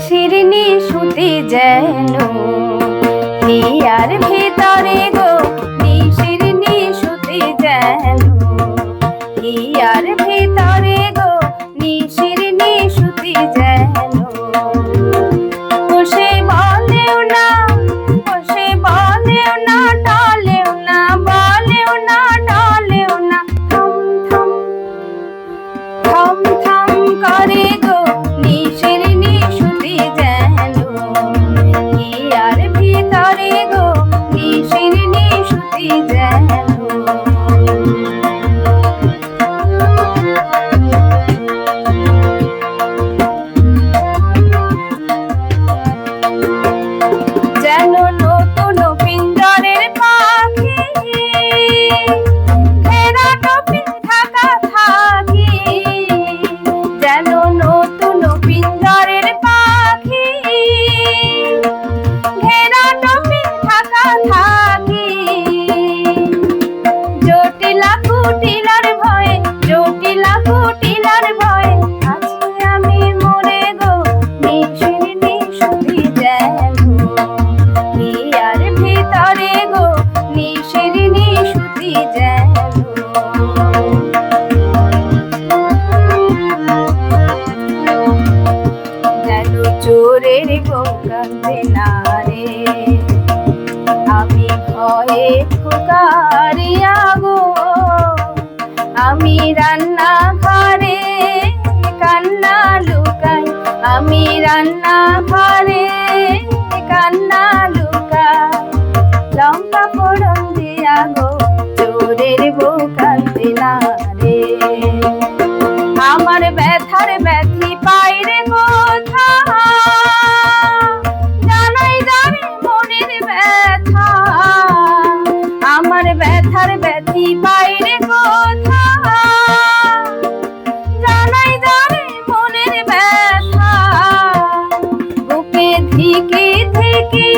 শিরনি সুতি যেন হিয়ার ভিতরে গো শিরনি সুতি যেন হিয়ার ভিতরে গো শিরনি সুতি যেন বসে বলেও না টলেও না বলেও না টলেও না থম থম করে গো শিরনি সুতি যেন হিয়ার ভিতরে গো শিরনি সুতি যেন যেন নতুন পিঞ্জরের পাখি ঘেরা টপিন ঢাকা থাকি যেন নতুন পিঞ্জরের পাখি ঘেরা টপিন ঢাকা থাকি জটিলা কুটিলার ভয়ে আছি আমি মরে গো শিরনি সুতি যেন হিয়ার ভিতরে গো শিরনি সুতি যেন যেন চোরের গো কান্দে না রে আমি ভয়ে ফুকারিয়া গো আমি রান্না ঘরে কান্না লুকাই আমি রান্না ঘরে কান্না লুকাই লঙ্কা ফোড়ন দিয়া গো চোরের বউ কান্দে না রে আমার ব্যথার ব্যথি পাইরে কোথা জানাই যাবে মনের ব্যথা আমার ব্যথার ব্যথি পাইরে কোথা জানাই যাবে মনের ব্যথা বুকে ধিকে থেকে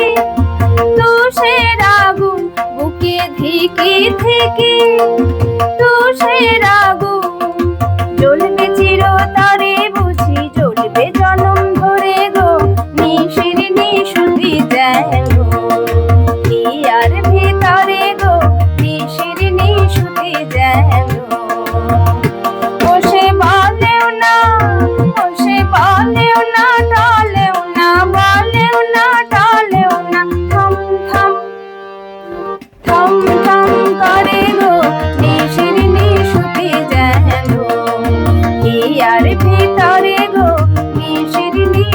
তুষের আগুন বুকে ধিকে থেকে তুষের আগুন জ্বলবে চিরতরে বুঝি জ্বলবে জনম ধরে গো শিরনি সুতি যেন হিয়ার ভিতরে গো শিরনি সুতি যেন বসে বলেও না টলেও না বলেও না টলেও না থম করে গো শিরনি সুতি যেন হিয়ার ভিতরে গো শিরনি